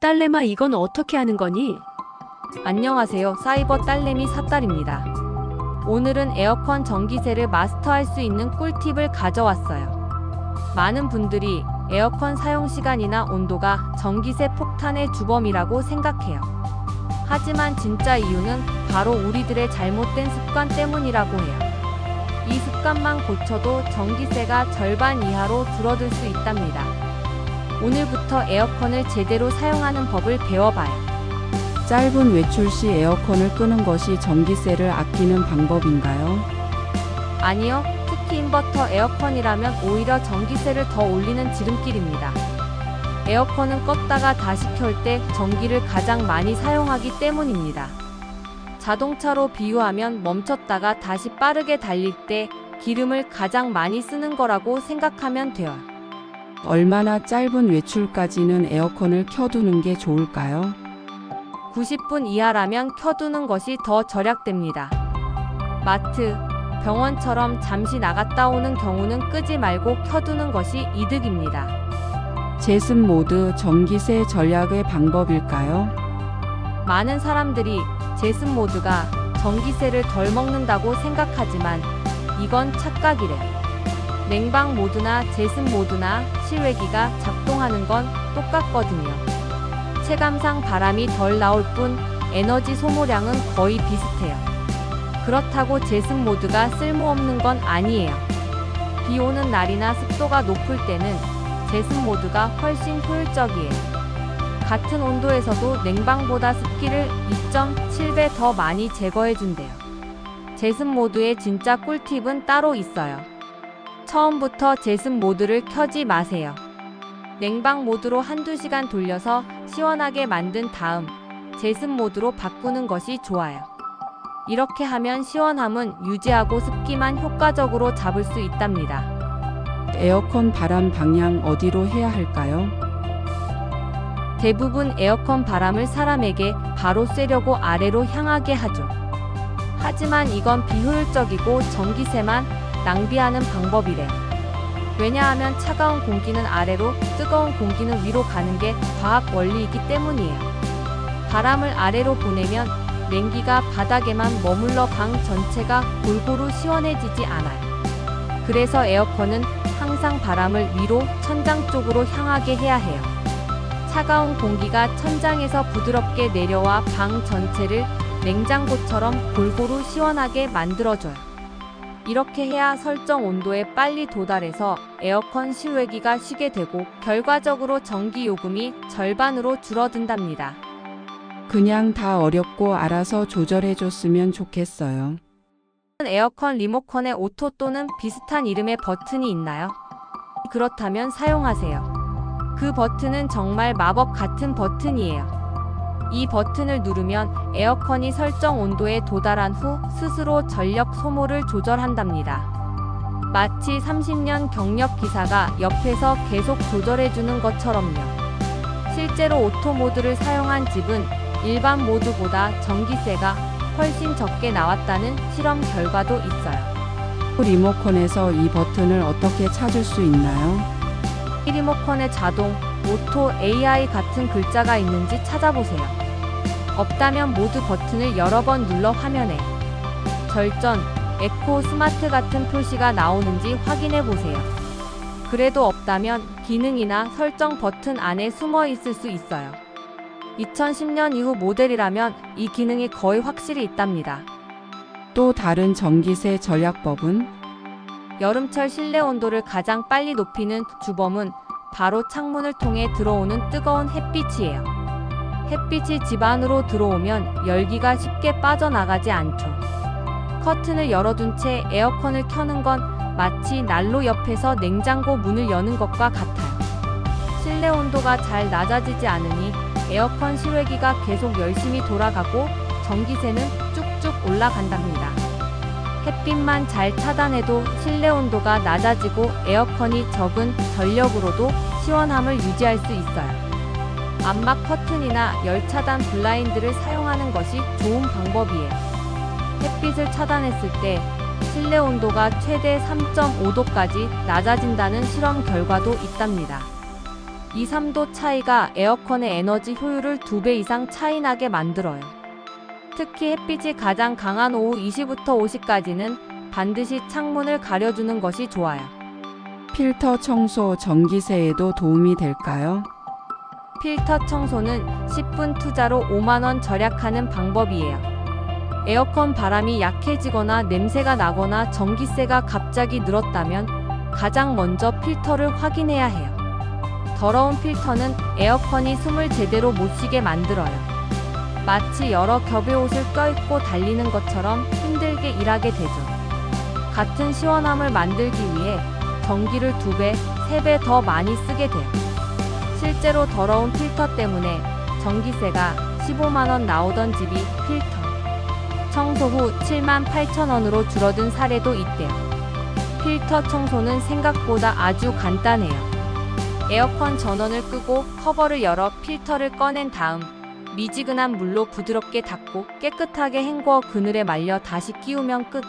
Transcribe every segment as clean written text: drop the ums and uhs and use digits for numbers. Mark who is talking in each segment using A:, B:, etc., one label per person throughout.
A: 딸내마 이건 어떻게 하는 거니?
B: 안녕하세요. 사이버 딸내미 사딸입니다. 오늘은 에어컨 전기세를 마스터할 수 있는 꿀팁을 가져왔어요. 많은 분들이 에어컨 사용 시간이나 온도가 전기세 폭탄의 주범이라고 생각해요. 하지만 진짜 이유는 바로 우리들의 잘못된 습관 때문이라고 해요. 이 습관만 고쳐도 전기세가 절반 이하로 줄어들 수 있답니다. 오늘부터 에어컨을 제대로 사용하는 법을 배워봐요.
C: 짧은 외출 시 에어컨을 끄는 것이 전기세를 아끼는 방법인가요?
B: 아니요, 특히 인버터 에어컨이라면 오히려 전기세를 더 올리는 지름길입니다. 에어컨은 껐다가 다시 켤 때 전기를 가장 많이 사용하기 때문입니다. 자동차로 비유하면 멈췄다가 다시 빠르게 달릴 때 기름을 가장 많이 쓰는 거라고 생각하면 돼요.
C: 얼마나 짧은 외출까지는 에어컨을 켜두는 게 좋을까요?
B: 90분 이하라면 켜두는 것이 더 절약됩니다. 마트, 병원처럼 잠시 나갔다 오는 경우는 끄지 말고 켜두는 것이 이득입니다.
C: 제습 모드 전기세 절약의 방법일까요?
B: 많은 사람들이 제습 모드가 전기세를 덜 먹는다고 생각하지만 이건 착각이래. 냉방 모드나 제습 모드나 실외기가 작동하는 건 똑같거든요. 체감상 바람이 덜 나올 뿐 에너지 소모량은 거의 비슷해요. 그렇다고 제습 모드가 쓸모없는 건 아니에요. 비 오는 날이나 습도가 높을 때는 제습 모드가 훨씬 효율적이에요. 같은 온도에서도 냉방보다 습기를 2.7배 더 많이 제거해준대요. 제습 모드의 진짜 꿀팁은 따로 있어요. 처음부터 제습 모드를 켜지 마세요. 냉방 모드로 한두 시간 돌려서 시원하게 만든 다음 제습 모드로 바꾸는 것이 좋아요. 이렇게 하면 시원함은 유지하고 습기만 효과적으로 잡을 수 있답니다.
C: 에어컨 바람 방향 어디로 해야 할까요?
B: 대부분 에어컨 바람을 사람에게 바로 쐬려고 아래로 향하게 하죠. 하지만 이건 비효율적이고 전기세만 낭비하는 방법이래요. 왜냐하면 차가운 공기는 아래로, 뜨거운 공기는 위로 가는 게 과학 원리이기 때문이에요. 바람을 아래로 보내면 냉기가 바닥에만 머물러 방 전체가 골고루 시원해지지 않아요. 그래서 에어컨은 항상 바람을 위로, 천장 쪽으로 향하게 해야 해요. 차가운 공기가 천장에서 부드럽게 내려와 방 전체를 냉장고처럼 골고루 시원하게 만들어줘요. 이렇게 해야 설정 온도에 빨리 도달해서 에어컨 실외기가 쉬게 되고 결과적으로 전기 요금이 절반으로 줄어든답니다.
C: 그냥 다 어렵고 알아서 조절해줬으면 좋겠어요.
B: 에어컨 리모컨에 오토 또는 비슷한 이름의 버튼이 있나요? 그렇다면 사용하세요. 그 버튼은 정말 마법 같은 버튼이에요. 이 버튼을 누르면 에어컨이 설정 온도에 도달한 후 스스로 전력 소모를 조절한답니다. 마치 30년 경력 기사가 옆에서 계속 조절해주는 것처럼요. 실제로 오토 모드를 사용한 집은 일반 모드보다 전기세가 훨씬 적게 나왔다는 실험 결과도 있어요.
C: 리모컨에서 이 버튼을 어떻게 찾을 수 있나요?
B: 이 리모컨에 자동, 오토, AI 같은 글자가 있는지 찾아보세요. 없다면 모드 버튼을 여러 번 눌러 화면에 절전, 에코, 스마트 같은 표시가 나오는지 확인해 보세요. 그래도 없다면 기능이나 설정 버튼 안에 숨어 있을 수 있어요. 2010년 이후 모델이라면 이 기능이 거의 확실히 있답니다.
C: 또 다른 전기세 절약법은?
B: 여름철 실내 온도를 가장 빨리 높이는 주범은 바로 창문을 통해 들어오는 뜨거운 햇빛이에요. 햇빛이 집 안으로 들어오면 열기가 쉽게 빠져나가지 않죠. 커튼을 열어둔 채 에어컨을 켜는 건 마치 난로 옆에서 냉장고 문을 여는 것과 같아요. 실내 온도가 잘 낮아지지 않으니 에어컨 실외기가 계속 열심히 돌아가고 전기세는 쭉쭉 올라간답니다. 햇빛만 잘 차단해도 실내 온도가 낮아지고 에어컨이 적은 전력으로도 시원함을 유지할 수 있어요. 암막 커튼이나 열차단 블라인드를 사용하는 것이 좋은 방법이에요. 햇빛을 차단했을 때 실내 온도가 최대 3.5도까지 낮아진다는 실험 결과도 있답니다. 2, 3도 차이가 에어컨의 에너지 효율을 2배 이상 차이 나게 만들어요. 특히 햇빛이 가장 강한 오후 2시부터 5시까지는 반드시 창문을 가려주는 것이 좋아요.
C: 필터 청소 전기세에도 도움이 될까요?
B: 필터 청소는 10분 투자로 5만 원 절약하는 방법이에요. 에어컨 바람이 약해지거나 냄새가 나거나 전기세가 갑자기 늘었다면 가장 먼저 필터를 확인해야 해요. 더러운 필터는 에어컨이 숨을 제대로 못 쉬게 만들어요. 마치 여러 겹의 옷을 껴입고 달리는 것처럼 힘들게 일하게 되죠. 같은 시원함을 만들기 위해 전기를 2배, 3배 더 많이 쓰게 돼요. 실제로 더러운 필터 때문에 전기세가 15만 원 나오던 집이 필터 청소 후 7만 8천 원으로 줄어든 사례도 있대요. 필터 청소는 생각보다 아주 간단해요. 에어컨 전원을 끄고 커버를 열어 필터를 꺼낸 다음 미지근한 물로 부드럽게 닦고 깨끗하게 헹궈 그늘에 말려 다시 끼우면 끝.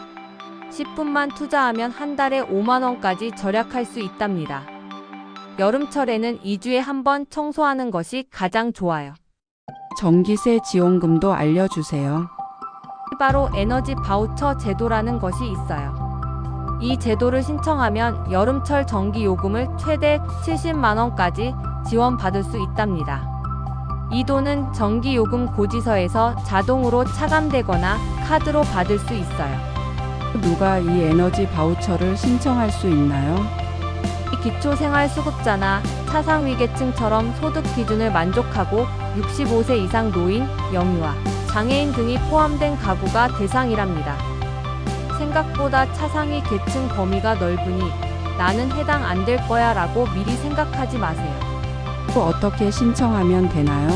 B: 10분만 투자하면 한 달에 5만 원까지 절약할 수 있답니다. 여름철에는 2주에 한 번 청소하는 것이 가장 좋아요.
C: 전기세 지원금도 알려주세요.
B: 바로 에너지 바우처 제도라는 것이 있어요. 이 제도를 신청하면 여름철 전기 요금을 최대 70만 원까지 지원받을 수 있답니다. 이 돈은 전기 요금 고지서에서 자동으로 차감되거나 카드로 받을 수 있어요.
C: 누가 이 에너지 바우처를 신청할 수 있나요?
B: 기초생활수급자나 차상위계층처럼 소득 기준을 만족하고 65세 이상 노인, 영유아, 장애인 등이 포함된 가구가 대상이랍니다. 생각보다 차상위 계층 범위가 넓으니 나는 해당 안 될 거야 라고 미리 생각하지 마세요.
C: 또 어떻게 신청하면 되나요?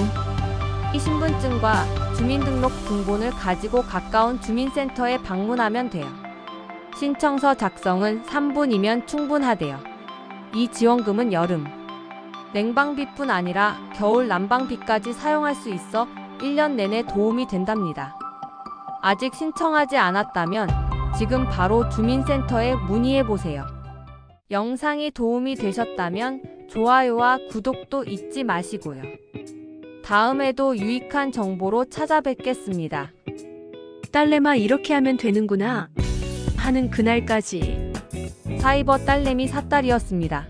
B: 이 신분증과 주민등록 등본을 가지고 가까운 주민센터에 방문하면 돼요. 신청서 작성은 3분이면 충분하대요. 이 지원금은 여름 냉방비뿐 아니라 겨울 난방비까지 사용할 수 있어 1년 내내 도움이 된답니다. 아직 신청하지 않았다면 지금 바로 주민센터에 문의해보세요. 영상이 도움이 되셨다면 좋아요와 구독도 잊지 마시고요. 다음에도 유익한 정보로 찾아뵙겠습니다.
A: 딸내마 이렇게 하면 되는구나 하는 그날까지
B: 사이버 딸내미 사딸이었습니다.